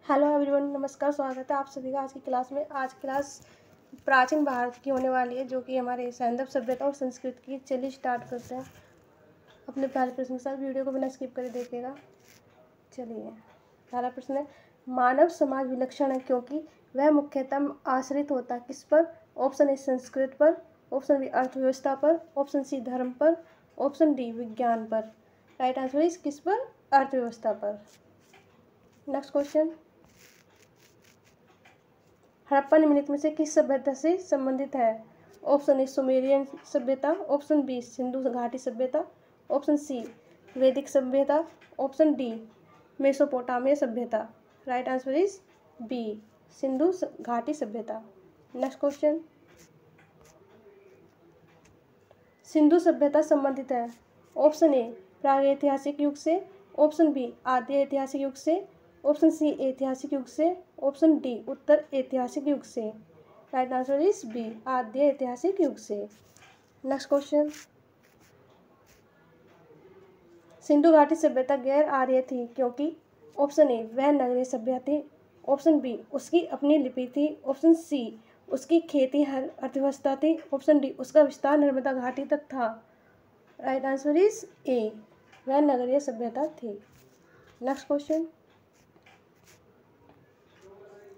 Hello everyone, नमस्कार। स्वागत है आप सभी का आज की क्लास में। आज क्लास प्राचीन भारत की होने वाली है, जो कि हमारे सैंधव सभ्यता और संस्कृति की। चलिए स्टार्ट करते हैं अपने पहले प्रश्न के साथ। वीडियो को बिना स्किप करे देखिएगा। चलिए, पहला प्रश्न है, मानव समाज विलक्षण है क्योंकि वह मुख्यतः आश्रित होता है किस पर? ऑप्शन ए संस्कृत पर, ऑप्शन बी अर्थव्यवस्था पर, ऑप्शन सी धर्म पर, ऑप्शन डी विज्ञान पर। राइट आंसर इज किस पर? अर्थव्यवस्था पर। नेक्स्ट क्वेश्चन, हड़प्पा निम्नलिखित में से किस सभ्यता से संबंधित है? ऑप्शन ए सुमेरियन सभ्यता, ऑप्शन बी सिंधु घाटी सभ्यता, ऑप्शन सी वैदिक सभ्यता, ऑप्शन डी मेसोपोटामिया सभ्यता। Right answer is B Sindhu घाटी सभ्यता। नेक्स्ट क्वेश्चन, सिंधु सभ्यता संबंधित है ऑप्शन ए प्रागैतिहासिक युग से, ऑप्शन बी आद्य ऐतिहासिक युग से, ऑप्शन सी ऐतिहासिक युग से, ऑप्शन डी उत्तर ऐतिहासिक युग से। राइट आंसर इज बी आद्य ऐतिहासिक युग से। नेक्स्ट क्वेश्चन, सिंधु घाटी सभ्यता गैर आर्य थी क्योंकि ऑप्शन ए वह नगरीय सभ्यता थी, ऑप्शन बी उसकी अपनी लिपि थी, ऑप्शन सी उसकी खेती हर अर्थव्यवस्था थी, ऑप्शन डी उसका विस्तार नर्मदा घाटी तक था। राइट आंसर इज ए वह नगरीय सभ्यता थी। नेक्स्ट क्वेश्चन,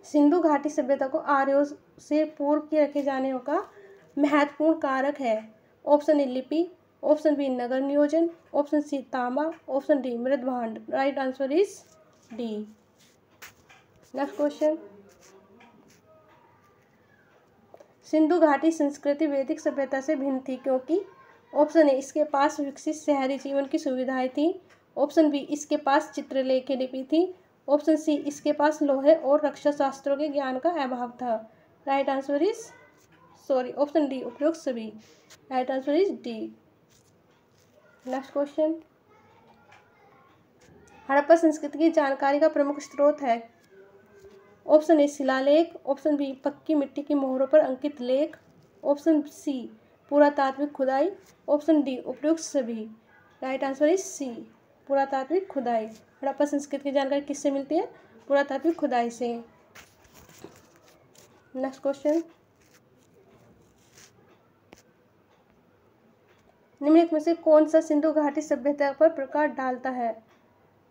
सिंधु घाटी सभ्यता को आर्यों से पूर्व के रखे जाने का महत्वपूर्ण कारक है। ऑप्शन ए लिपि, ऑप्शन बी नगर नियोजन, ऑप्शन सी तांबा, ऑप्शन डी मृद भांड। Right answer is D. Next question, Sindhu घाटी संस्कृति वैदिक सभ्यता से भिन्न थी क्योंकि ऑप्शन ए इसके पास विकसित शहरी जीवन की सुविधाएं थी, ऑप्शन बी इसके पास चित्रलेखी लिपि थी, ऑप्शन सी इसके पास लोहे और रक्षा शास्त्रों के ज्ञान का अभाव था। Right answer is option D उपयुक्त सभी। Right answer is D. Next question, Harappa संस्कृति की जानकारी का प्रमुख स्रोत है। ऑप्शन ए शिलालेख, ऑप्शन बी पक्की मिट्टी की मोहरों पर अंकित लेख, ऑप्शन सी पुरातात्विक खुदाई, ऑप्शन डी उपयुक्त सभी। राइट आंसर इज सी पुरातात्विक खुदाई। हड़प्पा संस्कृति की जानकारी किससे मिलती है? पुरातात्विक खुदाई से। नेक्स्ट क्वेश्चन, निम्नलिखित में से कौन सा सिंधु घाटी सभ्यता पर प्रकाश डालता है?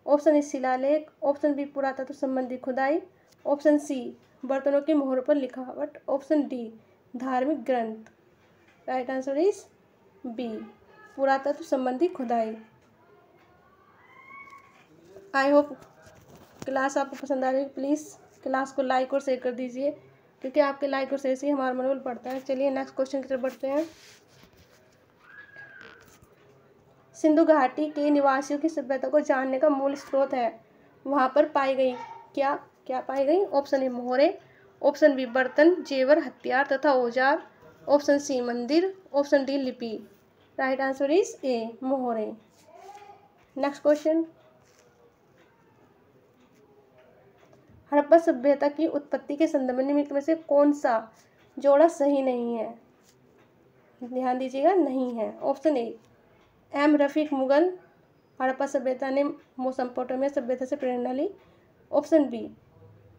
ऑप्शन ए शिलालेख, ऑप्शन बी पुरातत्व संबंधी खुदाई, ऑप्शन सी बर्तनों की मोहरों पर लिखावट, ऑप्शन डी धार्मिक ग्रंथ। राइट आंसर इज बी पुरातत्व संबंधी खुदाई। आई होप क्लास आपको पसंद आ रही है। प्लीज़ क्लास को लाइक और शेयर कर दीजिए, क्योंकि आपके लाइक और शेयर से ही हमारा मनोबल बढ़ता है। चलिए नेक्स्ट क्वेश्चन की तरफ बढ़ते हैं। सिंधु घाटी के निवासियों की सभ्यता को जानने का मूल स्रोत है। वहाँ पर पाई गई क्या पाई गई? ऑप्शन ए मोहरे, ऑप्शन बी बर्तन जेवर हथियार तथा औजार, ऑप्शन सी मंदिर, ऑप्शन डी लिपि। राइट आंसर इज ए मोहरे। नेक्स्ट क्वेश्चन, हड़प्पा सभ्यता की उत्पत्ति के संदर्भ में निम्नलिखित में से कौन सा जोड़ा सही नहीं है? ध्यान दीजिएगा, नहीं है। Option A M Rafique Mughal Harappa सभ्यता ने मेसोपोटामिया सभ्यता से प्रेरणा ली, ऑप्शन बी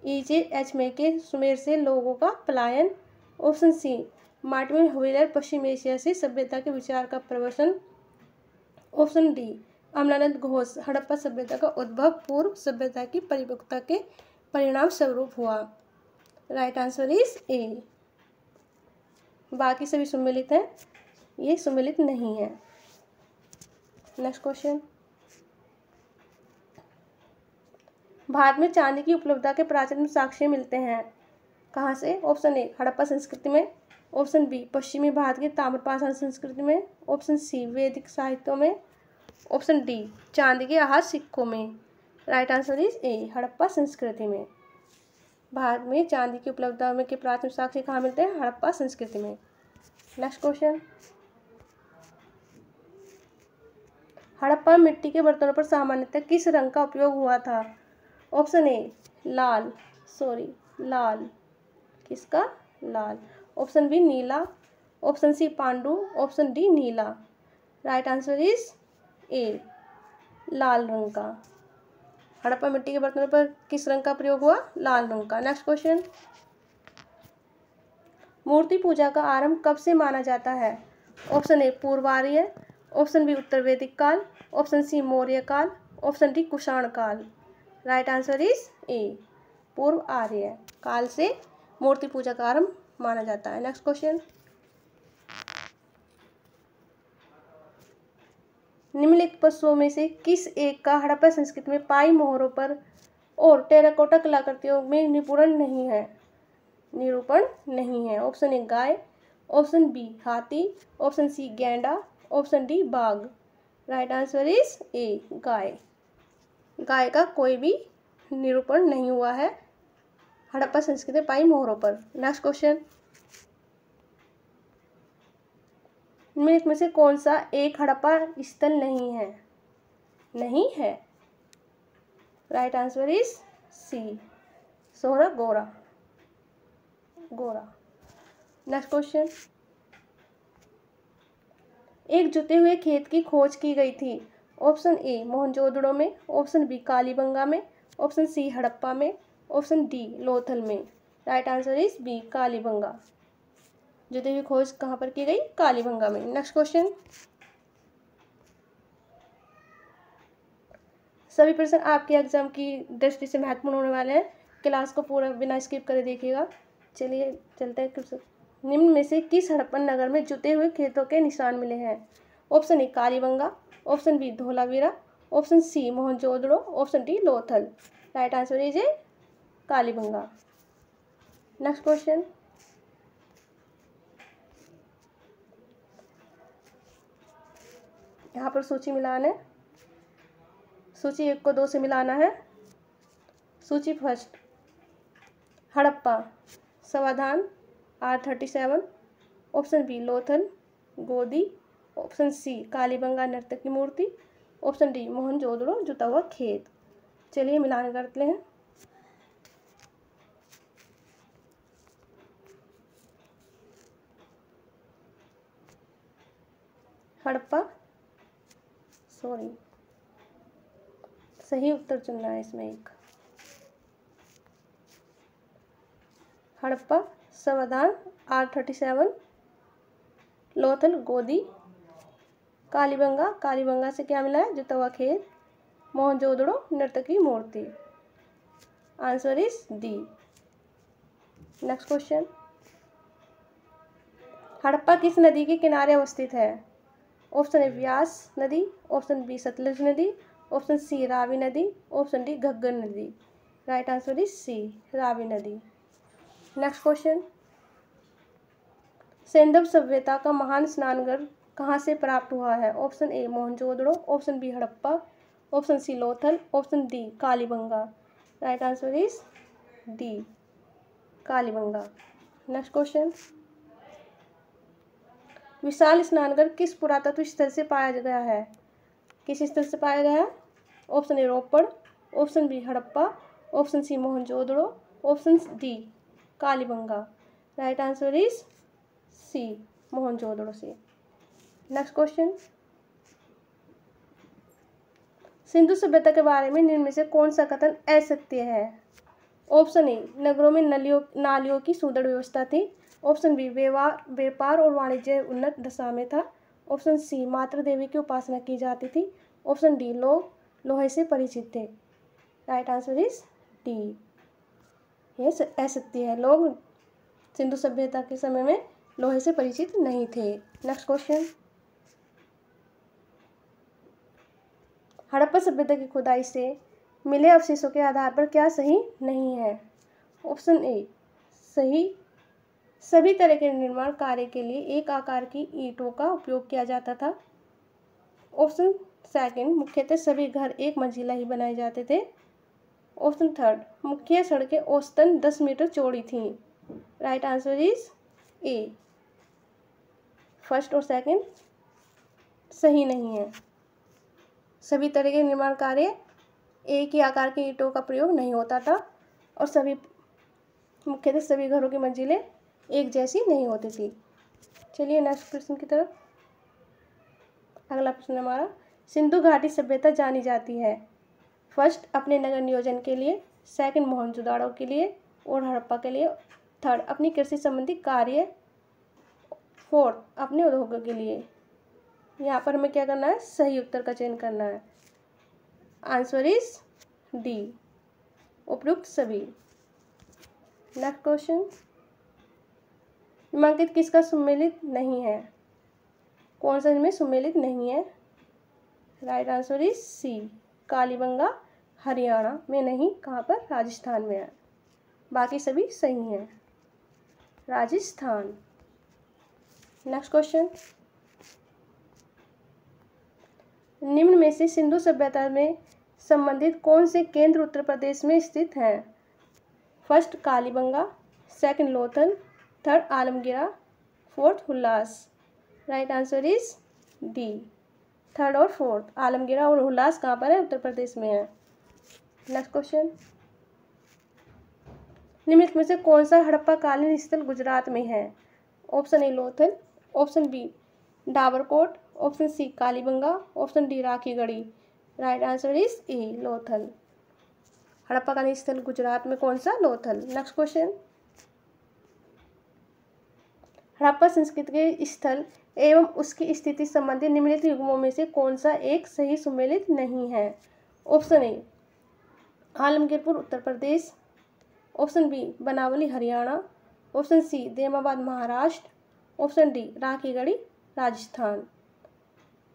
EJ H के सुमेर से लोगों का पलायन, ऑप्शन सी मार्टिन व्हीलर पश्चिम एशिया से सभ्यता के विचार का प्रवचन, ऑप्शन डी अमलानंद घोष हड़प्पा सभ्यता का उद्भव पूर्व सभ्यता की परिपक्वता के परिणाम स्वरूप हुआ। राइट आंसर इज ए बाकी सभी सम्मिलित हैं, ये सम्मिलित नहीं है। नेक्स्ट क्वेश्चन, भारत में चांदी की उपलब्धता के प्राचीन साक्ष्य मिलते हैं। कहाँ से? ऑप्शन ए हड़प्पा संस्कृति में, ऑप्शन बी पश्चिमी भारत की ताम्रपाषाण संस्कृति में, ऑप्शन सी वैदिक साहित्यों में, ऑप्शन डी चांदी के आहत सिक्कों में। राइट आंसर इज ए हड़प्पा संस्कृति में। भारत में चांदी की उपलब्धता में के प्राचीन साक्ष्य कहाँ मिलते हैं? हड़प्पा संस्कृति में। नेक्स्ट क्वेश्चन, हड़प्पा मिट्टी के बर्तनों पर सामान्यतः किस रंग का उपयोग हुआ था? ऑप्शन ए लाल, किसका? लाल, ऑप्शन बी नीला, ऑप्शन सी पांडु, ऑप्शन डी नीला। राइट आंसर इज ए लाल रंग का। हड़प्पा मिट्टी के बर्तनों पर किस रंग का प्रयोग हुआ? लाल रंग का। नेक्स्ट क्वेश्चन, मूर्ति पूजा का आरंभ कब से माना जाता है? ऑप्शन ए पूर्व आर्य, ऑप्शन बी उत्तर वैदिक काल, ऑप्शन सी मौर्य काल, ऑप्शन डी कुषाण काल। राइट आंसर इज ए पूर्व आर्य काल से मूर्ति पूजा का आरंभ माना जाता है। नेक्स्ट क्वेश्चन, निम्नलिखित पशुओं में से किस एक का हड़प्पा संस्कृति में पाई मोहरों पर और टेराकोटा कलाकृतियों में निरूपण नहीं है? ऑप्शन ए गाय, ऑप्शन बी हाथी, ऑप्शन सी गैंडा, ऑप्शन डी बाघ। राइट आंसर इज ए गाय। गाय का कोई भी निरूपण नहीं हुआ है हड़प्पा संस्कृति में पाई मोहरों पर। नेक्स्ट क्वेश्चन, निम्नलिखित में से कौन सा एक हड़प्पा स्थल नहीं है? राइट आंसर इज सी सोहरा गोरा। नेक्स्ट क्वेश्चन, एक जुते हुए खेत की खोज की गई थी। ऑप्शन ए मोहनजोदड़ो में, ऑप्शन बी कालीबंगा में, ऑप्शन सी हड़प्पा में, ऑप्शन डी लोथल में। Right answer is B Kalibangan. जुते हुई खोज कहाँ पर की गई? कालीबंगा में। नेक्स्ट क्वेश्चन, सभी प्रश्न आपके एग्जाम की दृष्टि से महत्वपूर्ण होने वाले हैं। क्लास को पूरा बिना स्किप करे देखिएगा। चलिए चलते हैं क्वेश्चन, निम्न में से किस हड़प्पन नगर में जुते हुए खेतों के निशान मिले हैं? Option A Kalibangan, option B Dholavira, option C Mohenjodaro, option D Lothal. Right answer is A Kalibangan. Next question, यहाँ पर सूची मिलान है। सूची 1 को 2 से मिलाना है। सूची फर्स्ट, हड़प्पा समाधान R37, ऑप्शन बी लोथल गोदी, ऑप्शन सी कालीबंगा नर्तक की मूर्ति, ऑप्शन डी मोहनजोदड़ो जुता हुआ खेत। चलिए मिलान करते हैं। हड़प्पा सही उत्तर चुनना है इसमें एक। हड़प्पा समाधान R37, लोथल गोदी, कालीबंगा से क्या मिला है? जुता हुआ खेत, मोहनजोदड़ो नर्तकी मूर्ति। Answer is D. Next question, Harappa किस नदी के किनारे अवस्थित है? ऑप्शन ए व्यास नदी, ऑप्शन बी सतलुज नदी, ऑप्शन सी रावी नदी, ऑप्शन डी घग्गर नदी। Right answer is C Ravi नदी। नेक्स्ट क्वेश्चन, सेंधव सभ्यता का महान स्नानघर कहाँ से प्राप्त हुआ है? Option A Mohenjodaro, option B Harappa, option C Lothal, option D Kalibanga. Right answer is D Kalibanga. Next question, विशाल स्नानघर किस पुरातत्व स्थल से पाया गया है? किस स्थल से पाया गया है? Option A Ropar, option B Harappa, option C Mohenjodaro, option D Kalibanga. Right answer is C Mohenjodaro से। नेक्स्ट क्वेश्चन, सिंधु सभ्यता के बारे में निम्न में से कौन सा कथन असत्य है? ऑप्शन ए नगरों में नालियों की सुदृढ़ व्यवस्था थी, ऑप्शन बी व्यापार और वाणिज्य उन्नत दशा में था, ऑप्शन सी मातृ देवी की उपासना की जाती थी, ऑप्शन डी लोग लोहे से परिचित थे। राइट आंसर इज डी, यह असत्य है। लोग सिंधु सभ्यता के समय में लोहे से परिचित नहीं थे। नेक्स्ट क्वेश्चन, हड़प्पा सभ्यता की खुदाई से मिले अवशेषों के आधार पर क्या सही नहीं है? ऑप्शन ए सभी तरह के निर्माण कार्य के लिए एक आकार की ईंटों का उपयोग किया जाता था। ऑप्शन सेकंड, मुख्यतः सभी घर एक मंजिला ही बनाए जाते थे। ऑप्शन थर्ड, मुख्य सड़कें औसतन 10 मीटर चौड़ी थीं। Right answer is A, first और सेकंड सही नहीं है। सभी तरह के निर्माण कार्य एक ही आकार की ईंटों का प्रयोग नहीं होता था और मुख्यतः सभी घरों की मंजिलें एक जैसी नहीं होती थी। चलिए नेक्स्ट प्रश्न की तरफ। अगला प्रश्न हमारा, सिंधु घाटी सभ्यता जानी जाती है। फर्स्ट अपने नगर नियोजन के लिए, सेकंड मोहनजोदाड़ो के लिए और हड़प्पा के लिए, थर्ड अपनी कृषि संबंधी कार्य, फोर्थ अपने उद्योगों के लिए। यहाँ पर हमें क्या करना है, सही उत्तर का चयन करना है। आंसर इज डी, उपयुक्त सभी। नेक्स्ट क्वेश्चन, निम्नलिखित किसका सुमेलित नहीं है? कौन सा इनमें सुमेलित नहीं है? Right answer is C, Kalibangan Haryana में नहीं, कहाँ पर, राजस्थान में है। बाकी सभी सही हैं। राजस्थान। नेक्स्ट क्वेश्चन, निम्न में से सिंधु सभ्यता में संबंधित कौन से केंद्र उत्तर प्रदेश में स्थित हैं? First Kalibanga, second Lothal, third Alamgira, fourth Hulas. Right answer is D, third और फोर्थ। आलमगीरा और हुल्लास कहाँ पर है? उत्तर प्रदेश में है। नेक्स्ट क्वेश्चन, निम्नलिखित में से कौन सा हड़प्पा कालीन स्थल गुजरात में है? Option A Lothal, option B Dabarkot, option C Kalibangan, option D Rakhigarhi. Right answer is A, Lothal. Harappa कालीन स्थल गुजरात में कौन सा? लोथल। नेक्स्ट क्वेश्चन, हड़प्पा संस्कृति के स्थल एवं उसकी स्थिति संबंधी निम्नलिखित युग्मों में से कौन सा एक सही सुमेलित नहीं है? Option A Alamgirpur Uttar Pradesh, option B Banawali Haryana, option C Daimabad Maharashtra, option D Rakhigarhi Rajasthan.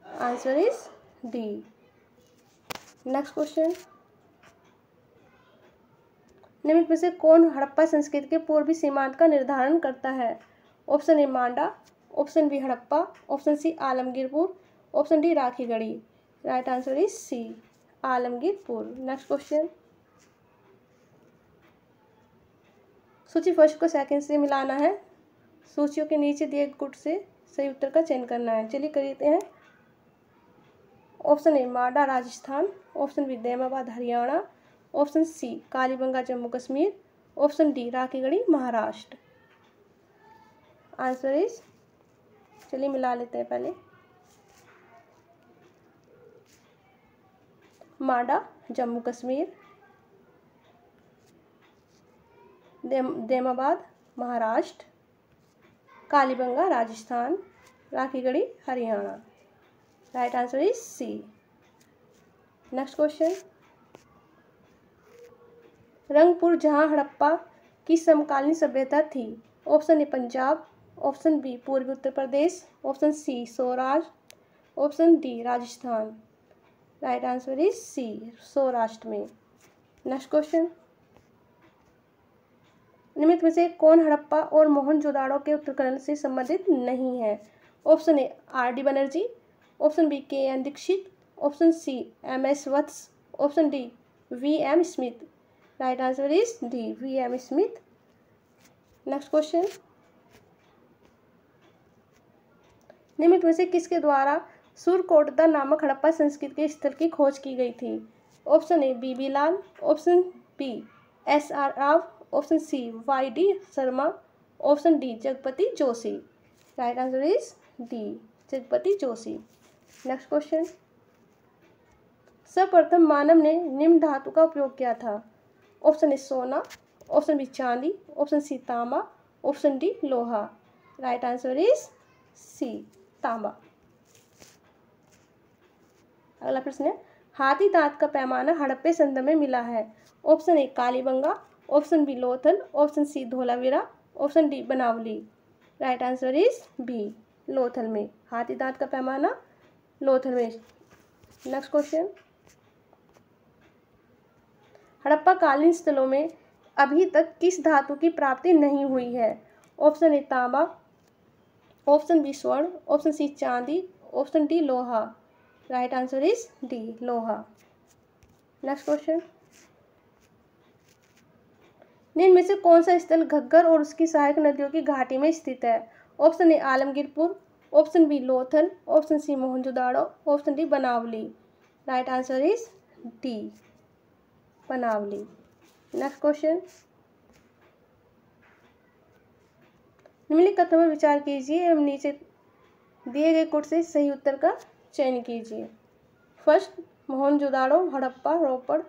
Answer is D. Next question, निम्नलिखित में से कौन हड़प्पा संस्कृति के पूर्वी सीमांत का निर्धारण करता है? Option A Manda, option B Harappa, option C Alamgirpur, option D Rakhigarhi. Right answer is C, Alamgirpur. Next question, सूची फर्स्ट को सेकंड से मिलाना है। सूचियों के नीचे दिए गुट से सही उत्तर का चयन करना है। चलिए करते हैं। Option A Manda Rajasthan, option B Daimabad Haryana, option C Kalibanga Jammu Kashmir, option D Rakhigarhi Maharashtra. Answer is, चलिए मिला लेते हैं पहले। Manda Jammu Kashmir, Daimabad Maharashtra, Kalibanga Rajasthan, Rakhigarhi Haryana. Right answer is C. Next question, Rangpur जहां हड़प्पा की समकालीन सभ्यता थी। Option A Punjab, option B पूर्वी Uttar Pradesh, option C Saurashtra, option D Rajasthan. Right answer is C, Saurashtra में। नेक्स्ट क्वेश्चन, निम्नलिखित में से कौन हड़प्पा और मोहनजोदाड़ो के उत्खनन से संबंधित नहीं है? Option A R D Banerjee, option B K N Dikshit, option C M S Vats, option D V M Smith. Right answer is D, V M Smith. Next question, निम्नलिखित में से किसके द्वारा सुरकोटदा नामक हड़प्पा संस्कृति के स्थल की खोज की गई थी? Option A B B Lal, option B S R Rao, option C Y D Sharma, option D Jagpati Joshi. Right answer is D, Jagpati Joshi. Next question, सर्वप्रथम मानव ने निम्न धातु का उपयोग किया था। ऑप्शन ए सोना, ऑप्शन बी चांदी, ऑप्शन सी तांबा, ऑप्शन डी लोहा। राइट आंसर इज सी, तांबा। अगला प्रश्न है, हाथी दांत का पैमाना हड़प्पे संदर्भ में मिला है। Option A Kalibangan, option B Lothal, option C Dholavira, option D Banawali. Right answer is B, Lothal में। हाथी दांत का पैमाना लोथल में। नेक्स्ट क्वेश्चन, हड़प्पा कालीन स्थलों में अभी तक किस धातु की प्राप्ति नहीं हुई है? ऑप्शन ए तांबा, ऑप्शन बी स्वर्ण, ऑप्शन सी चांदी, ऑप्शन डी लोहा। राइट आंसर इज डी, लोहा। नेक्स्ट क्वेश्चन, निम्न में से कौन सा स्थल घग्गर और उसकी सहायक नदियों की घाटी में स्थित है? Option A Alamgirpur, option B Lothal, option C Mohenjodaro, option D Banawali. Right answer is D, Banawali. Next question, निम्नलिखित कथनों पर विचार कीजिए एवं नीचे दिए गए कोड से सही उत्तर का चयन कीजिए। फर्स्ट, मोहनजोदाड़ो हड़प्पा रोपड़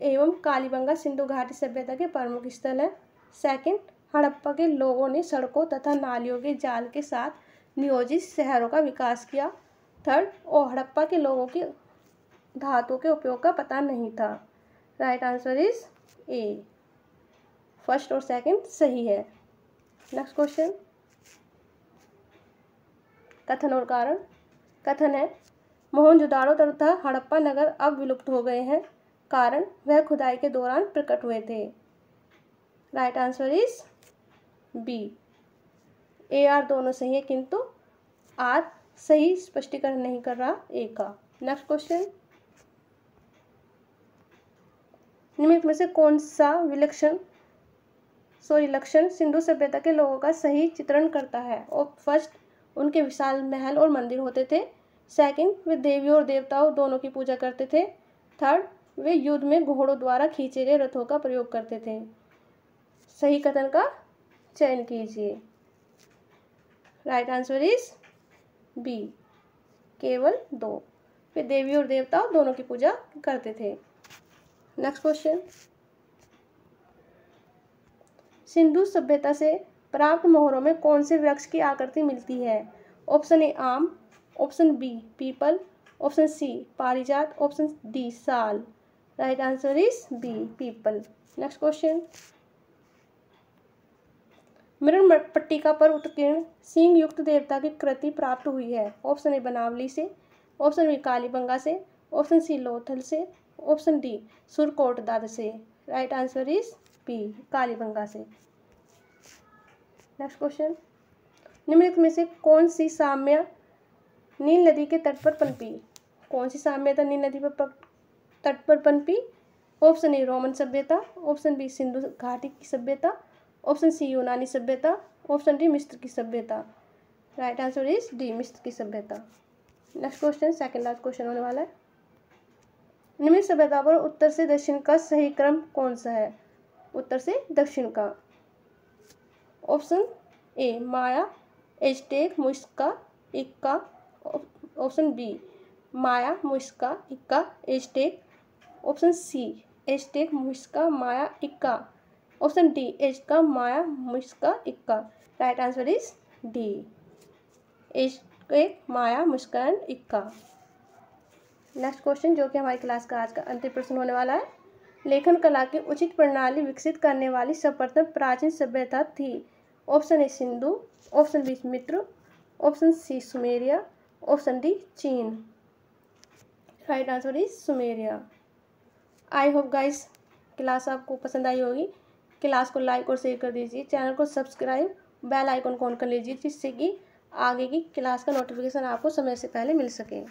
एवं कालीबंगा सिंधु घाटी सभ्यता के प्रमुख स्थल है। सेकंड, हड़प्पा के लोगों ने सड़कों तथा नालियों के जाल के साथ नियोजित शहरों का विकास किया। थर्ड, हड़प्पा के लोगों की धातु के उपयोग का पता नहीं था। Right answer is A. First और सेकंड सही है। नेक्स्ट क्वेश्चन, कथन और कारण। कथन है मोहनजोदाड़ो तथा हड़प्पा नगर अब विलुप्त हो गए हैं, कारण वह खुदाई के दौरान प्रकट हुए थे। Right answer is B. A R दोनों सही है, किंतु आर सही स्पष्टीकरण नहीं कर रहा ए का। नेक्स्ट क्वेश्चन, निम्नलिखित में से कौन सा लक्षण सिंधु सभ्यता के लोगों का सही चित्रण करता है। और फर्स्ट, उनके विशाल महल और मंदिर होते थे। सेकंड, वे देवियों और देवताओं दोनों की पूजा करते थे। थर्ड, वे युद्ध में घोड़ों द्वारा खींचे गए रथों का प्रयोग करते थे। सही कथन का चयन कीजिए। राइट आंसर इज बी, केवल 2। वे देवी और देवताओं दोनों की पूजा करते थे। नेक्स्ट क्वेश्चन, सिंधु सभ्यता से प्राप्त मोहरों में कौन से वृक्ष की आकृति मिलती है। ऑप्शन ए आम, ऑप्शन बी पीपल, ऑप्शन सी पारिजात, ऑप्शन डी साल। राइट आंसर इज बी पीपल। नेक्स्ट क्वेश्चन, मृण पट्टिका पर उत्कीर्ण सींग युक्त देवता की कृति प्राप्त हुई है। ऑप्शन ए बनावली से, ऑप्शन बी कालीबंगा से, ऑप्शन सी लोथल से, ऑप्शन डी सुरकोटदाद से। Right answer is B Kalibanga से। नेक्स्ट क्वेश्चन, निम्नलिखित में से कौन सी साम्य नील नदी के तट पर पनपी। कौन सी साम्यता नील नदी पर तट पर पनपी। ऑप्शन ए रोमन सभ्यता, ऑप्शन बी सिंधु घाटी की सभ्यता, ऑप्शन सी यूनानी सभ्यता, ऑप्शन डी मिस्र की सभ्यता। राइट आंसर इज डी मिस्र की सभ्यता। Next question, second last question होने वाला है। निम्नलिखित सभ्यता पर उत्तर से दक्षिण का सही क्रम कौन सा है। उत्तर से दक्षिण का। ऑप्शन ए माया, एज़टेक, मुइस्का, इक्का। Option B Maya, Muisca, Inca, Aztec. Option C Aztec, Muisca, Maya, Inca. Option D Aztec, Maya, Muisca, Inca. Right answer is D Aztec, Maya, Muisca and Inca. Next question, जो कि हमारी class का आज का अंतिम प्रश्न होने वाला है। लेखन कला की उचित प्रणाली विकसित करने वाली सर्वप्रथम प्राचीन सभ्यता थी। Option A Sindhu, option B मिस्र, option C Sumeria, option D चीन। Right answer is Sumeria. I hope guys class आपको पसंद आई होगी। क्लास को लाइक और शेयर कर दीजिए, चैनल को सब्सक्राइब, बेल आइकन को ऑन कर लीजिए, जिससे कि आगे की क्लास का नोटिफिकेशन आपको समय से पहले मिल सके।